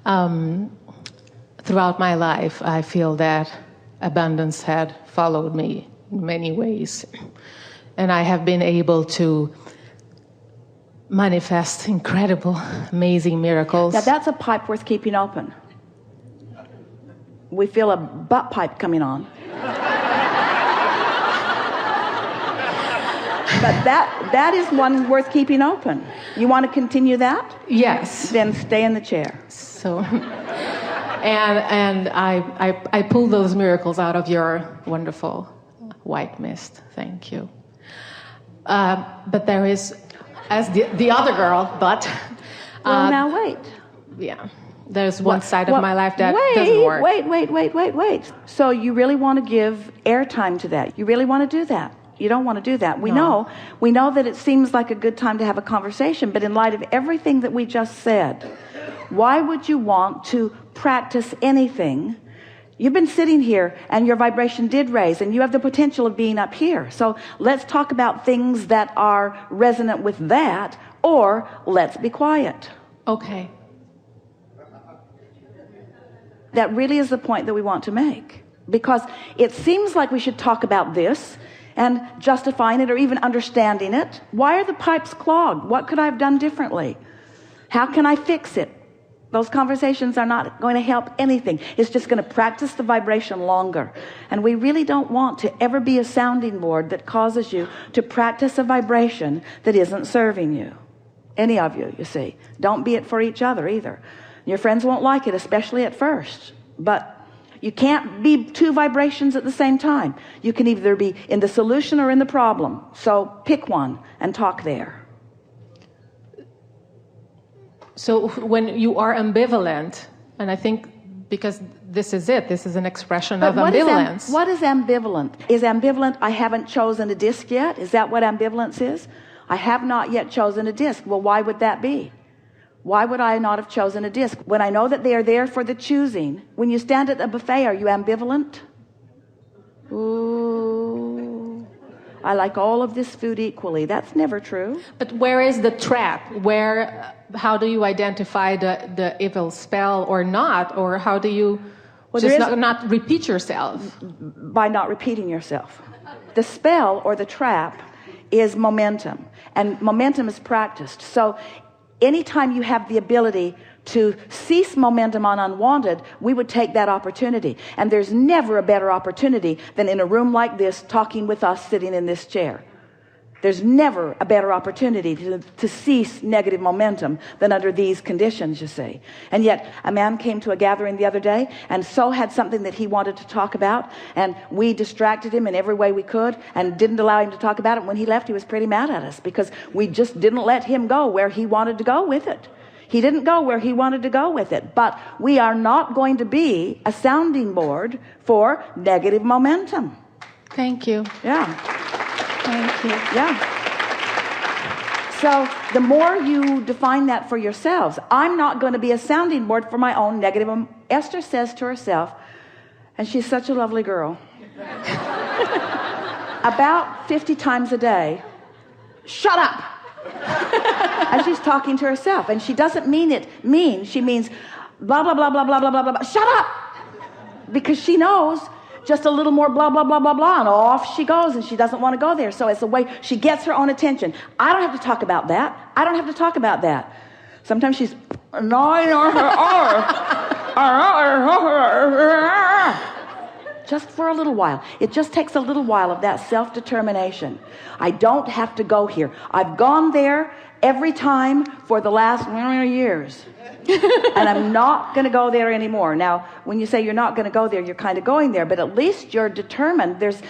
Throughout my life, I feel that abundance had followed me in many ways. And I have been able to manifest incredible, amazing miracles. Now that's a pipe worth keeping open. We feel a butt pipe coming on. But that is one worth keeping open. You want to continue that? Yes. Then stay in the chair. So, and I pull those miracles out of your wonderful white mist. Thank you. But there is, as the other girl, but... well, now wait. Yeah. There's one side of my life that doesn't work. Wait. So you really want to give airtime to that? You really want to do that? You don't want to do that. We know that it seems like a good time to have a conversation, but in light of everything that we just said, why would you want to practice anything? You've been sitting here and your vibration did raise and you have the potential of being up here. So let's talk about things that are resonant with that, or let's be quiet. Okay. That really is the point that we want to make, because it seems like we should talk about this and justifying it or even understanding it. Why are the pipes clogged? What could I have done differently? How can I fix it? Those conversations are not going to help anything. It's just going to practice the vibration longer. And we really don't want to ever be a sounding board that causes you to practice a vibration that isn't serving you. Any of you, you see. Don't be it for each other either. Your friends won't like it, especially at first. But you can't be two vibrations at the same time. You can either be in the solution or in the problem. So pick one and talk there. So when you are ambivalent, and I think because this is an expression of ambivalence. What is ambivalent? Is ambivalent, I haven't chosen a disc yet? Is that what ambivalence is? I have not yet chosen a disc. Well, why would that be? Why would I not have chosen a disc? When I know that they are there for the choosing. When you stand at a buffet, are you ambivalent? Ooh, I like all of this food equally. That's never true. But where is the trap? How do you identify the evil spell or not? Or how do you not repeat yourself? By not repeating yourself. The spell or the trap is momentum. And momentum is practiced. So anytime you have the ability to cease momentum on unwanted, we would take that opportunity. And there's never a better opportunity than in a room like this, talking with us sitting in this chair. There's never a better opportunity to cease negative momentum than under these conditions, you see. And yet a man came to a gathering the other day and so had something that he wanted to talk about, and we distracted him in every way we could and didn't allow him to talk about it. When he left, he was pretty mad at us because we just didn't let him go where he wanted to go with it. He didn't go where he wanted to go with it. But we are not going to be a sounding board for negative momentum. Thank you. Yeah. Thank you. Yeah. So the more you define that for yourselves, I'm not going to be a sounding board for my own negative. Esther says to herself, and she's such a lovely girl, about 50 times a day, shut up. And she's talking to herself, and she doesn't mean it mean. She means blah, blah, blah, blah, blah, blah, blah, blah. Shut up. Because she knows just a little more blah, blah, blah, blah, blah, and off she goes, and she doesn't want to go there. So it's a way she gets her own attention. I don't have to talk about that. I don't have to talk about that. Sometimes she's just for a little while. It just takes a little while of that self-determination. I don't have to go here. I've gone there every time for the last years. And I'm not going to go there anymore. Now, when you say you're not going to go there, you're kind of going there, but at least you're determined. There's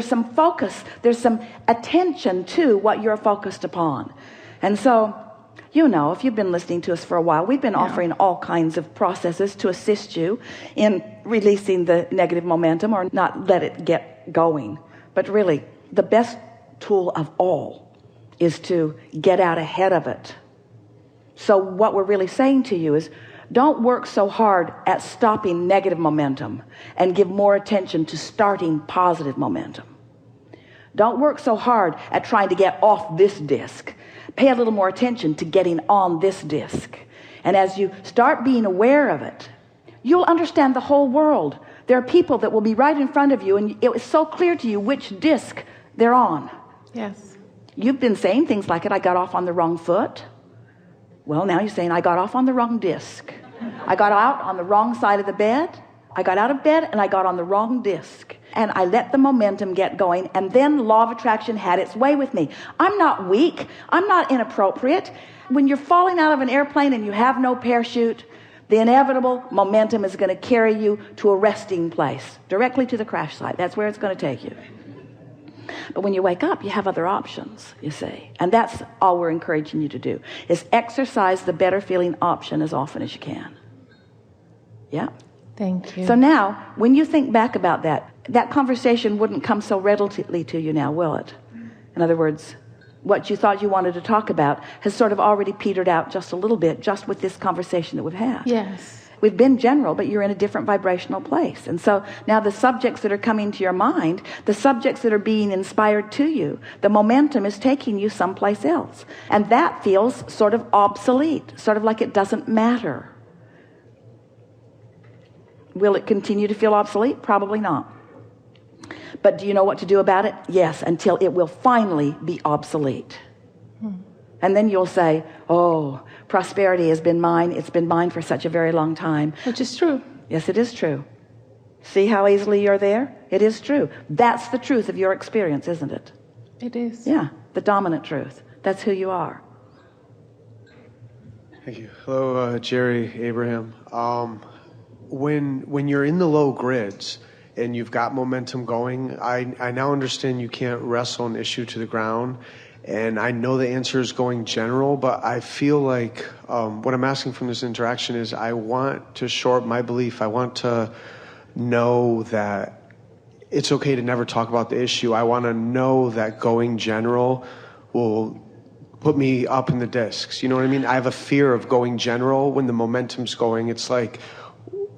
some focus. There's some attention to what you're focused upon. And so, you know, if you've been listening to us for a while, we've been offering all kinds of processes to assist you in releasing the negative momentum or not let it get going. But really, the best tool of all is to get out ahead of it. So what we're really saying to you is, don't work so hard at stopping negative momentum and give more attention to starting positive momentum. Don't work so hard at trying to get off this disc. Pay a little more attention to getting on this disc. And as you start being aware of it, you'll understand the whole world. There are people that will be right in front of you, and it was so clear to you which disc they're on. Yes. You've been saying things like, I got off on the wrong foot. Well, now you're saying, I got off on the wrong disc. I got out on the wrong side of the bed. I got out of bed and I got on the wrong disc. And I let the momentum get going, and then the law of attraction had its way with me. I'm not weak. I'm not inappropriate. When you're falling out of an airplane and you have no parachute, the inevitable momentum is going to carry you to a resting place, directly to the crash site. That's where it's going to take you. But when you wake up, you have other options, you see. And that's all we're encouraging you to do, is exercise the better feeling option as often as you can. Yeah? Thank you. So now, when you think back about that, that conversation wouldn't come so readily to you now, will it? In other words, what you thought you wanted to talk about has sort of already petered out just a little bit, just with this conversation that we've had. Yes. We've been general, but you're in a different vibrational place. And so now the subjects that are coming to your mind, the subjects that are being inspired to you, the momentum is taking you someplace else. And that feels sort of obsolete, sort of like it doesn't matter. Will it continue to feel obsolete? Probably not. But do you know what to do about it? Yes, until it will finally be obsolete. And then you'll say, oh, prosperity has been mine. It's been mine for such a very long time. Which is true. Yes, it is true. See how easily you're there? It is true. That's the truth of your experience, isn't it? It is. Yeah, the dominant truth. That's who you are. Thank you. Hello, Jerry, Abraham. When you're in the low grids and you've got momentum going, I now understand you can't wrestle an issue to the ground. And I know the answer is going general, but I feel like what I'm asking from this interaction is I want to shore up my belief. I want to know that it's okay to never talk about the issue. I want to know that going general will put me up in the discs. You know what I mean? I have a fear of going general when the momentum's going. It's like,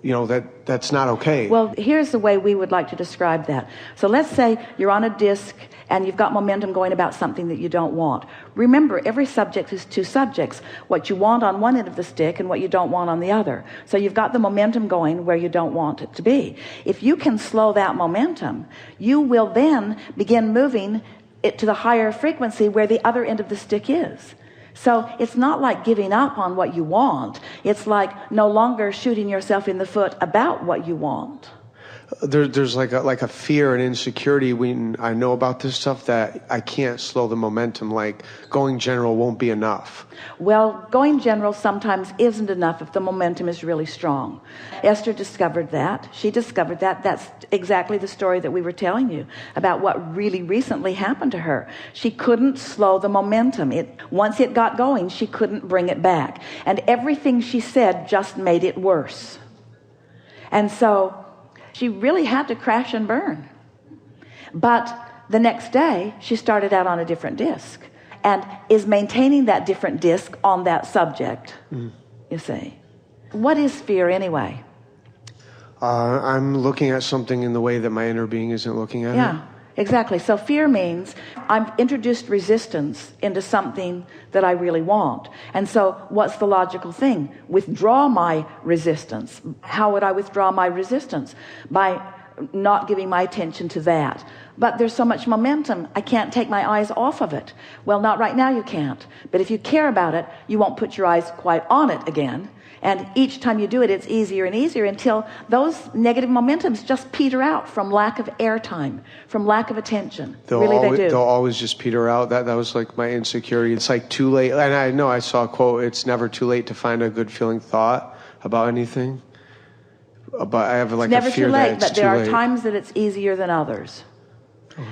you know, that's not okay. Well, here's the way we would like to describe that. So let's say you're on a disc and you've got momentum going about something that you don't want. Remember, every subject is two subjects. What you want on one end of the stick and what you don't want on the other. So you've got the momentum going where you don't want it to be. If you can slow that momentum, you will then begin moving it to the higher frequency where the other end of the stick is. So it's not like giving up on what you want. It's like no longer shooting yourself in the foot about what you want. There's like a fear and insecurity when I know about this stuff that I can't slow the momentum, like going general won't be enough. Well, going general sometimes isn't enough if the momentum is really strong. Esther discovered that. She discovered that. That's exactly the story that we were telling you about what really recently happened to her. She couldn't slow the momentum. Once it got going, she couldn't bring it back. And everything she said just made it worse. And so she really had to crash and burn. But the next day, she started out on a different disc and is maintaining that different disc on that subject, you see. What is fear anyway? I'm looking at something in the way that my inner being isn't looking at it. Yeah, exactly. So fear means I've introduced resistance into something that I really want. And so what's the logical thing? Withdraw my resistance. How would I withdraw my resistance? By not giving my attention to that. But there's so much momentum, I can't take my eyes off of it. Well, not right now, you can't. But if you care about it, you won't put your eyes quite on it again. And each time you do it, it's easier and easier until those negative momentums just peter out from lack of airtime, from lack of attention. They do. They'll always just peter out. That was like my insecurity. It's like too late. And I know I saw a quote, it's never too late to find a good feeling thought about anything. But I have like a fear that it's too late. But there are times that it's easier than others.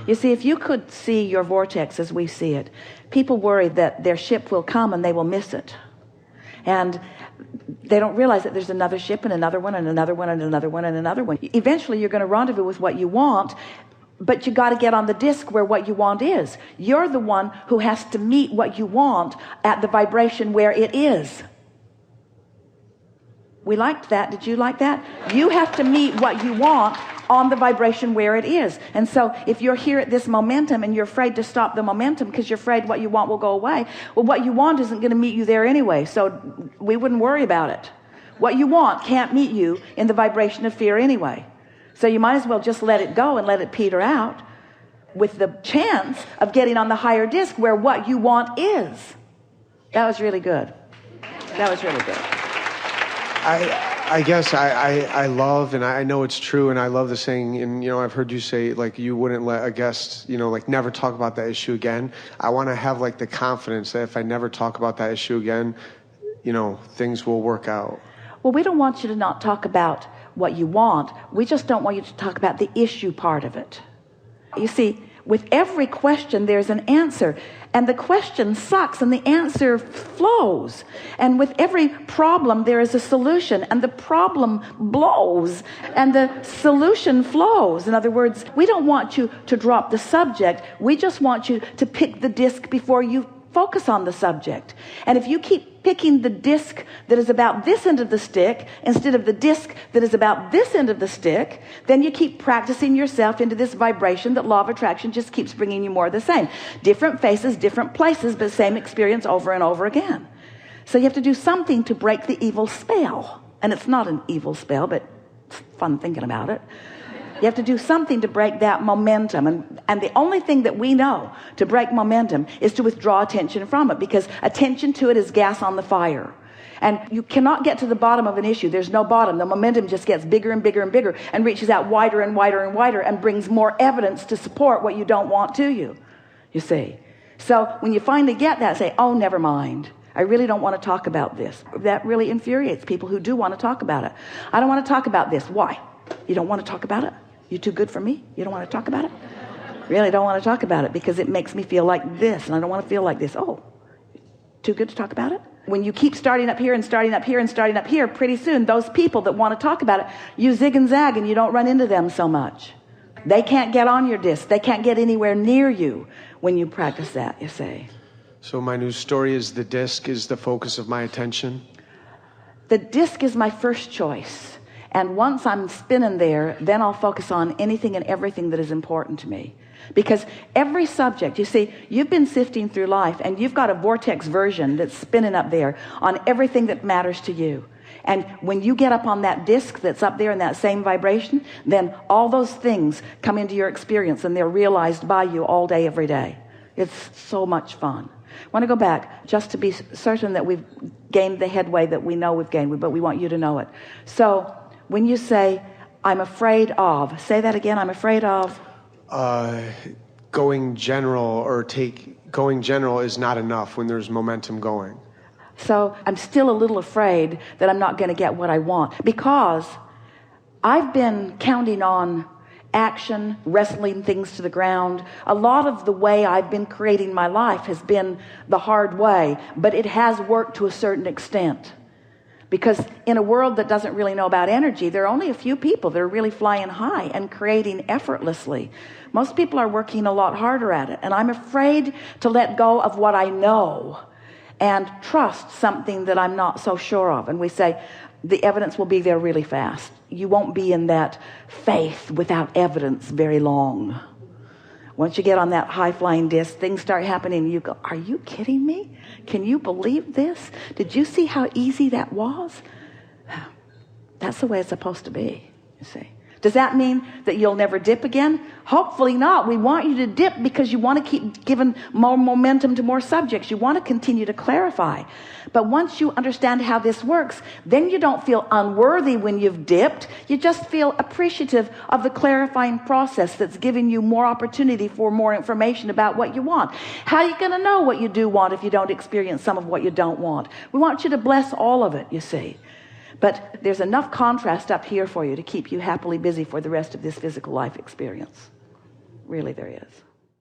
You see, if you could see your vortex as we see it, people worry that their ship will come and they will miss it. And they don't realize that there's another ship and another one and another one and another one and another one. Eventually you're going to rendezvous with what you want, but you got to get on the disc where what you want is. You're the one who has to meet what you want at the vibration where it is. We liked that. Did you like that? You have to meet what you want on the vibration where it is. And so if you're here at this momentum and you're afraid to stop the momentum because you're afraid what you want will go away, well, what you want isn't going to meet you there anyway, so we wouldn't worry about it. What you want can't meet you in the vibration of fear anyway, so you might as well just let it go and let it peter out, with the chance of getting on the higher disc where what you want is. That was really good. That was really good. I guess I love, and I know it's true, and I love the saying, and I've heard you say, like, you wouldn't let a guest, like, never talk about that issue again. I want to have, like, the confidence that if I never talk about that issue again, things will work out. Well, we don't want you to not talk about what you want. We just don't want you to talk about the issue part of it. You see, with every question there's an answer, and the question sucks and the answer flows, and with every problem there is a solution, and the problem blows and the solution flows. In other words, we don't want you to drop the subject, we just want you to pick the disc before you focus on the subject. And if you keep picking the disc that is about this end of the stick instead of the disc that is about this end of the stick, then you keep practicing yourself into this vibration that law of attraction just keeps bringing you more of the same. Different faces, different places, but same experience over and over again. So you have to do something to break the evil spell. And it's not an evil spell, but it's fun thinking about it. You have to do something to break that momentum. And the only thing that we know to break momentum is to withdraw attention from it, because attention to it is gas on the fire. And you cannot get to the bottom of an issue. There's no bottom. The momentum just gets bigger and bigger and bigger and reaches out wider and wider and wider and brings more evidence to support what you don't want to you see. So when you finally get that, say, oh, never mind. I really don't want to talk about this. That really infuriates people who do want to talk about it. I don't want to talk about this. Why? You don't want to talk about it? You too good for me? You don't want to talk about it? Really don't want to talk about it because it makes me feel like this, and I don't want to feel like this. Oh, too good to talk about it? When you keep starting up here and starting up here and starting up here, pretty soon those people that want to talk about it, you zig and zag and you don't run into them so much. They can't get on your disc. They can't get anywhere near you when you practice that, you see. So my new story is the disc is the focus of my attention. The disc is my first choice. And once I'm spinning there, then I'll focus on anything and everything that is important to me. Because every subject, you see, you've been sifting through life and you've got a vortex version that's spinning up there on everything that matters to you. And when you get up on that disc that's up there in that same vibration, then all those things come into your experience and they're realized by you all day, every day. It's so much fun. I want to go back just to be certain that we've gained the headway that we know we've gained, but we want you to know it. So when you say, I'm afraid of, say that again, I'm afraid of. Going general is not enough when there's momentum going. So I'm still a little afraid that I'm not going to get what I want, because I've been counting on action, wrestling things to the ground. A lot of the way I've been creating my life has been the hard way, but it has worked to a certain extent. Because in a world that doesn't really know about energy, there are only a few people that are really flying high and creating effortlessly. Most people are working a lot harder at it. And I'm afraid to let go of what I know and trust something that I'm not so sure of. And we say, the evidence will be there really fast. You won't be in that faith without evidence very long. Once you get on that high-flying disc, things start happening and you go, are you kidding me? Can you believe this? Did you see how easy that was? That's the way it's supposed to be, you see. Does that mean that you'll never dip again? Hopefully not. We want you to dip because you want to keep giving more momentum to more subjects. You want to continue to clarify. But once you understand how this works, then you don't feel unworthy when you've dipped. You just feel appreciative of the clarifying process that's giving you more opportunity for more information about what you want. How are you going to know what you do want if you don't experience some of what you don't want? We want you to bless all of it, you see. But there's enough contrast up here for you to keep you happily busy for the rest of this physical life experience. Really, there is.